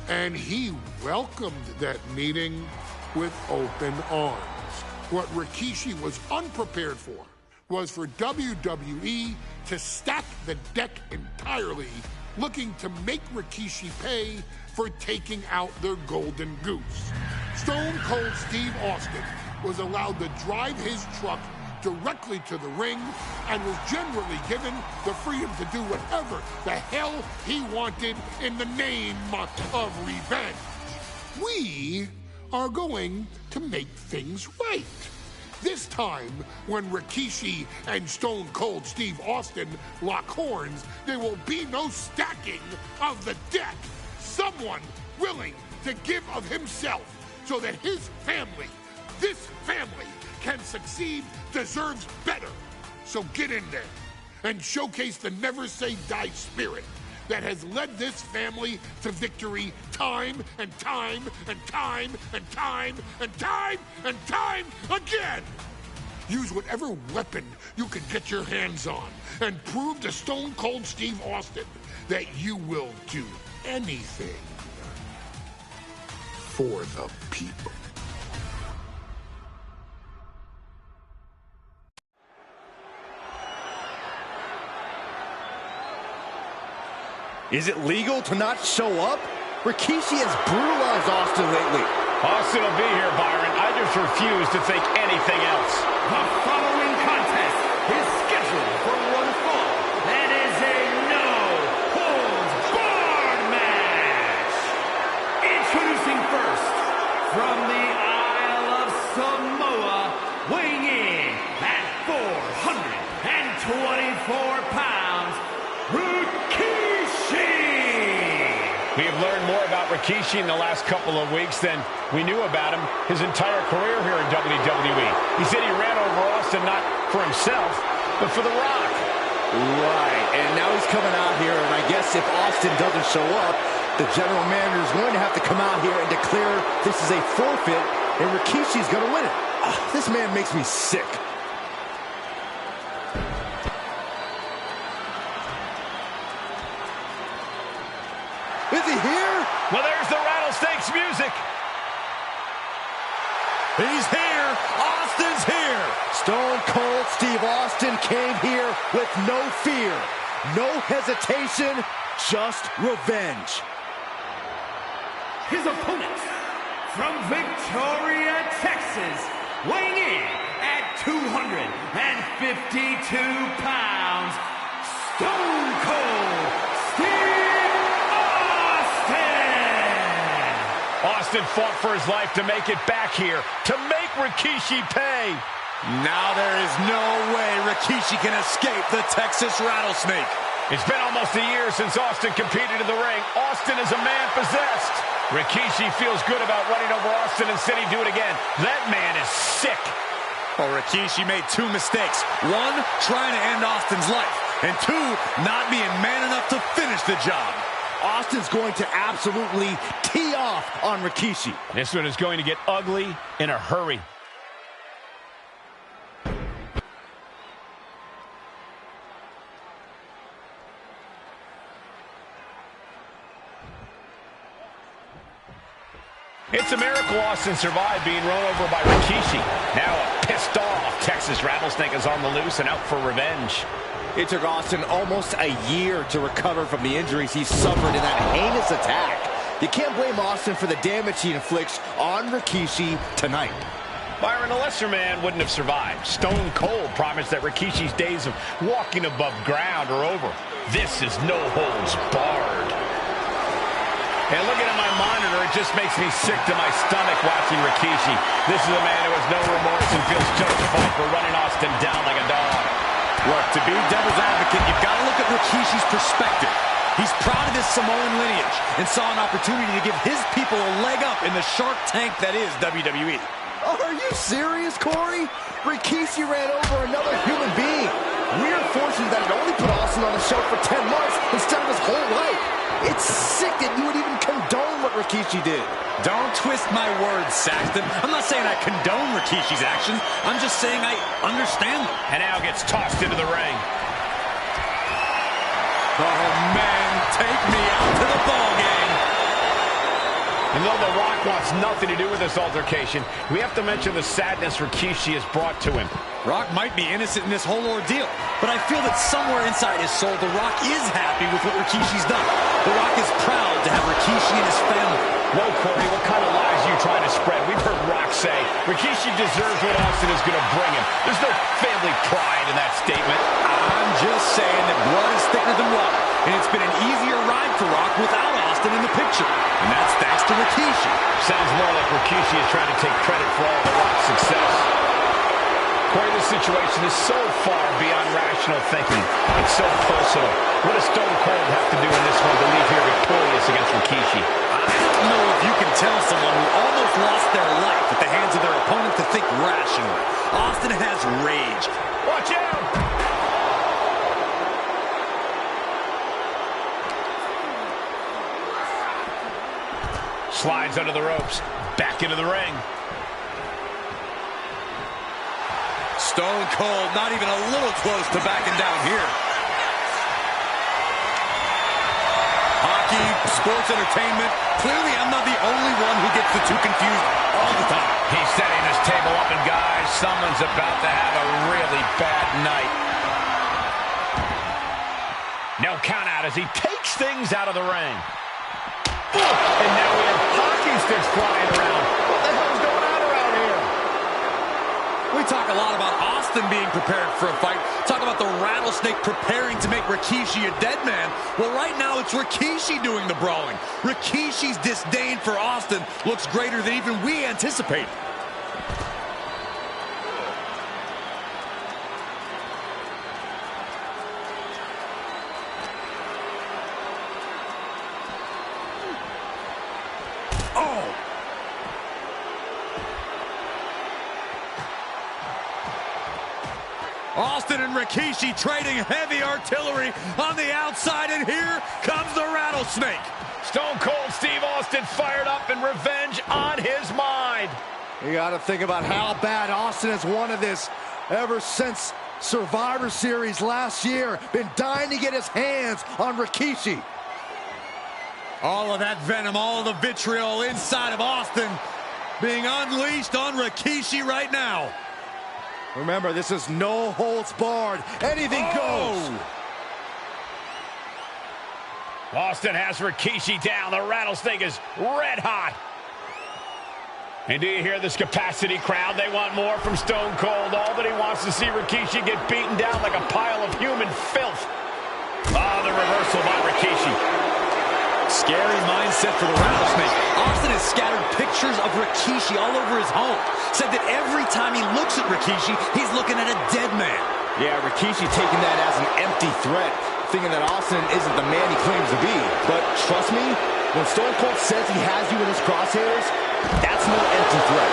And he welcomed that meeting with open arms. What Rikishi was unprepared for was for WWE to stack the deck entirely, looking to make Rikishi pay for taking out their golden goose. Stone Cold Steve Austin was allowed to drive his truck directly to the ring and was generally given the freedom to do whatever the hell he wanted in the name of revenge. We are going to make things right. This time, when Rikishi and Stone Cold Steve Austin lock horns, there will be no stacking of the deck. Someone willing to give of himself so that his family, this family, can succeed, deserves better. So get in there and showcase the never say die spirit that has led this family to victory time and time and time and time and time and time again. Use whatever weapon you can get your hands on and prove to Stone Cold Steve Austin that you will do anything for the people. Is it legal to not show up? Rikishi has brutalized Austin lately. Austin will be here, Byron. I just refuse to think anything else. The following contest is scheduled for one fall. That is a no-holds-barred match. Introducing first, from the Isle of Samoa, weighing in at 424 pounds, We have learned more about Rikishi in the last couple of weeks than we knew about him his entire career here in WWE. He said he ran over Austin not for himself, but for The Rock. Right, and now he's coming out here, and I guess if Austin doesn't show up, the general manager is going to have to come out here and declare this is a forfeit, and Rikishi's going to win it. This man makes me sick. Is he here? Well, there's the Rattlesnake's music. He's here. Austin's here. Stone Cold Steve Austin came here with no fear, no hesitation, just revenge. His opponent, from Victoria, Texas, weighing in at 252 pounds, Stone Cold Steve Austin fought for his life to make it back here, to make Rikishi pay. Now there is no way Rikishi can escape the Texas Rattlesnake. It's been almost a year since Austin competed in the ring. Austin is a man possessed. Rikishi feels good about running over Austin and said he'd do it again. That man is sick. Well, Rikishi made two mistakes. One, trying to end Austin's life. And two, not being man enough to finish the job. Austin's going to absolutely tee off on Rikishi. This one is going to get ugly in a hurry. It's a miracle Austin survived being run over by Rikishi. Now a pissed off Texas Rattlesnake is on the loose and out for revenge. It took Austin almost a year to recover from the injuries he suffered in that heinous attack. You can't blame Austin for the damage he inflicts on Rikishi tonight. Byron, a lesser man wouldn't have survived. Stone Cold promised that Rikishi's days of walking above ground are over. This is no holds barred. And looking at my monitor, it just makes me sick to my stomach watching Rikishi. This is a man who has no remorse and feels justified for running Austin down like a dog. Look, to be devil's advocate, you've got to look at Rikishi's perspective. He's proud of his Samoan lineage and saw an opportunity to give his people a leg up in the Shark Tank that is WWE. Oh, are you serious, Corey? Rikishi ran over another human being. We're fortunate that it only put Austin on the show for 10 months instead of his whole life. It's sick that you would even condone what what Rikishi did. Don't twist my words, Saxton. I'm not saying I condone Rikishi's actions. I'm just saying I understand them. And now gets tossed into the ring. Oh, man, take me out to the ball game. And though The Rock wants nothing to do with this altercation, we have to mention the sadness Rikishi has brought to him. Rock might be innocent in this whole ordeal, but I feel that somewhere inside his soul, The Rock is happy with what Rikishi's done. The Rock is proud to have Rikishi and his family. No, Corey, what kind of lies are you trying to spread? We've heard Rock say Rikishi deserves what Austin is going to bring him. There's no family pride in that statement. I'm just saying that blood is thicker than water, and it's been an easier ride for Rock without Austin in the picture. And that's thanks to Rikishi. Sounds more like Rikishi is trying to take credit for all The Rock's success. Corey, this situation is so far beyond rational thinking. It's so personal. What does Stone Cold have to do in this one to leave here victorious against Rikishi? I don't know if you can tell someone who almost lost their life at the hands of their opponent to think rationally. Austin has rage. Watch out! Slides under the ropes. Back into the ring. Stone Cold not even a little close to backing down here. Hockey, sports entertainment. Clearly, I'm not the only one who gets the two confused all the time. He's setting his table up, and guys, someone's about to have a really bad night. No count out as he takes things out of the ring. And now we have hockey sticks flying around. What the hell is going on around here? We talk a lot about Austin being prepared for a fight. Talk about the rattlesnake preparing to make Rikishi a dead man. Well, right now it's Rikishi doing the brawling. Rikishi's disdain for Austin looks greater than even we anticipated. Austin and Rikishi trading heavy artillery on the outside, and here comes the rattlesnake. Stone Cold Steve Austin fired up and revenge on his mind. You got to think about how bad Austin has wanted this ever since Survivor Series last year. Been dying to get his hands on Rikishi. All of that venom, all of the vitriol inside of Austin being unleashed on Rikishi right now. Remember, this is no holds barred. Anything goes. Austin has Rikishi down. The rattlesnake is red hot. And do you hear this capacity crowd? They want more from Stone Cold. All that he wants to see Rikishi get beaten down like a pile of human filth. Oh, the reversal by Rikishi. Scary mindset for the rattlesnake. Austin has scattered pictures of Rikishi all over his home. Said that every time he looks at Rikishi, he's looking at a dead man. Yeah, Rikishi taking that as an empty threat, thinking that Austin isn't the man he claims to be. But trust me, when Stone Cold says he has you in his crosshairs, that's no empty threat.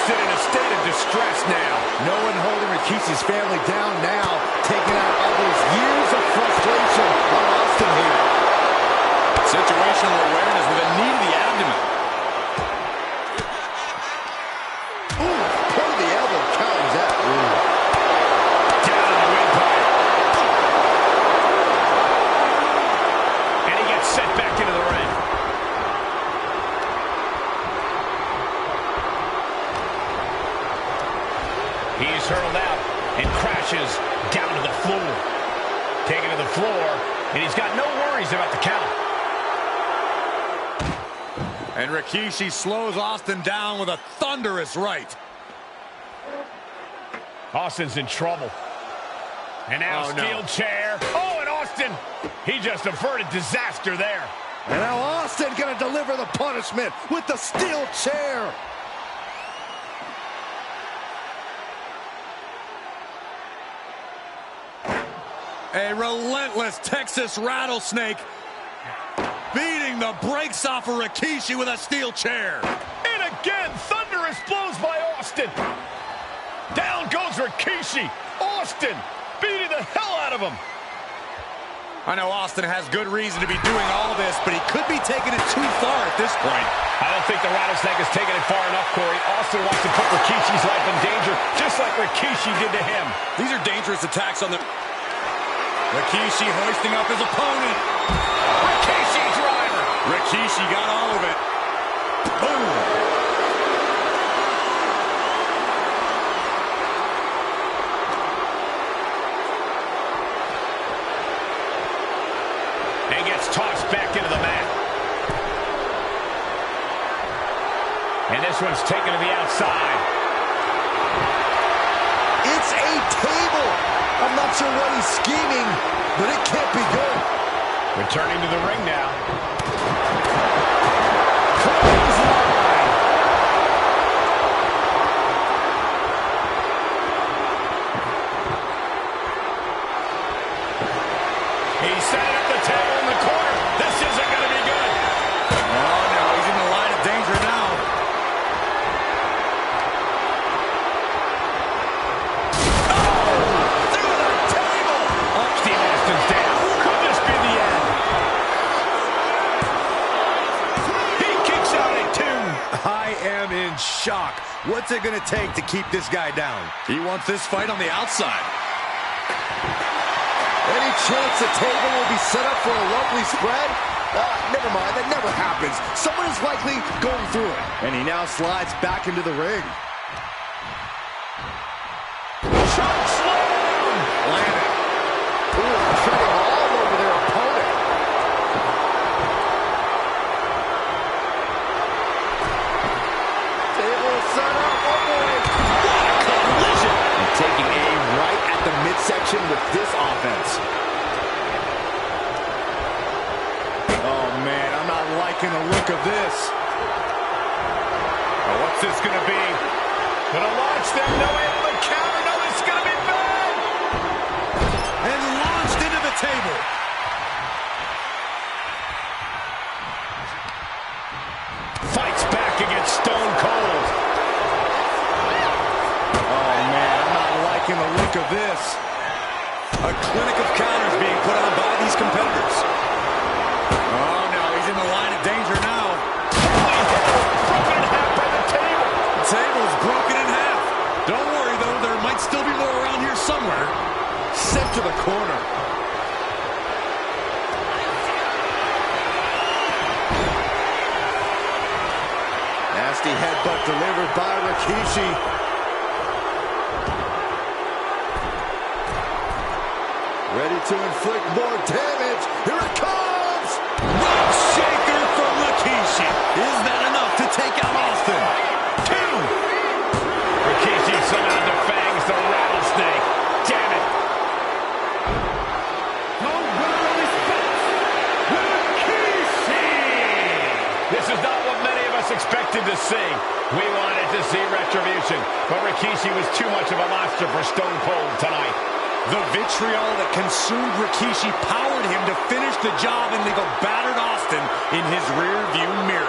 Austin in a state of distress now. No one holding Rikishi's family down now, taking out all those years of frustration on Austin here. Situational awareness with a knee to the abdomen. Ooh, point of the elbow counters that. Ooh. Down on the windpipe. And he gets sent back into the ring. He's hurled out and crashes down to the floor. Taken to the floor, and he's got no worries about the count. And Rikishi slows Austin down with a thunderous right. Austin's in trouble. And now steel chair. Oh, and Austin, he just averted disaster there. And now Austin gonna deliver the punishment with the steel chair. A relentless Texas rattlesnake beating the brakes off of Rikishi with a steel chair. And again, thunderous blows by Austin. Down goes Rikishi. Austin beating the hell out of him. I know Austin has good reason to be doing all this, but he could be taking it too far at this point. I don't think the Rattlesnake has taken it far enough, Corey. Austin wants to put Rikishi's life in danger, just like Rikishi did to him. These are dangerous attacks on the... Rikishi hoisting up his opponent. Rikishi driver. Rikishi got all of it. Boom. Tossed back into the mat. And this one's taken to the outside. It's a table. I'm not sure what he's scheming, but it can't be good. Returning to the ring now. He set it up the table in the corner. This isn't going to be good. Oh, no, he's in the line of danger now. Oh, through the table. Steve Austin's down. Could this be the end? He kicks out at 2. I am in shock. What's it going to take to keep this guy down? He wants this fight on the outside. Any chance the table will be set up for a lovely spread? Never mind, that never happens. Someone is likely going through it. And he now slides back into the ring. Choke slam! Landed. Ooh, treading all over their opponent. Table set up, oh boy. What a collision! And taking aim right at the midsection with this offense. Oh, man, I'm not liking the look of this. Well, what's this going to be? Gonna launch them, no able to counter. No, this is going to be bad. And launched into the table. Fights back against Stone Cold. Oh, man, I'm not liking the look of this. A clinic of counters being put on by these competitors. Oh, no, he's in the line of danger now. Broken in half by the table. The table's broken in half. Don't worry, though, there might still be more around here somewhere. Sent to the corner. Nasty headbutt delivered by Rikishi. Ready to inflict more damage. Here it comes! Rock shaker from Rikishi. Is that enough to take out Austin? 2. Rikishi somehow defangs the Rattlesnake. Damn it. This is not what many of us expected to see. We wanted to see retribution, but Rikishi was too much of a monster for Stone Cold tonight. The vitriol that consumed Rikishi powered him to finish the job and leave a battered Austin in his rear-view mirror.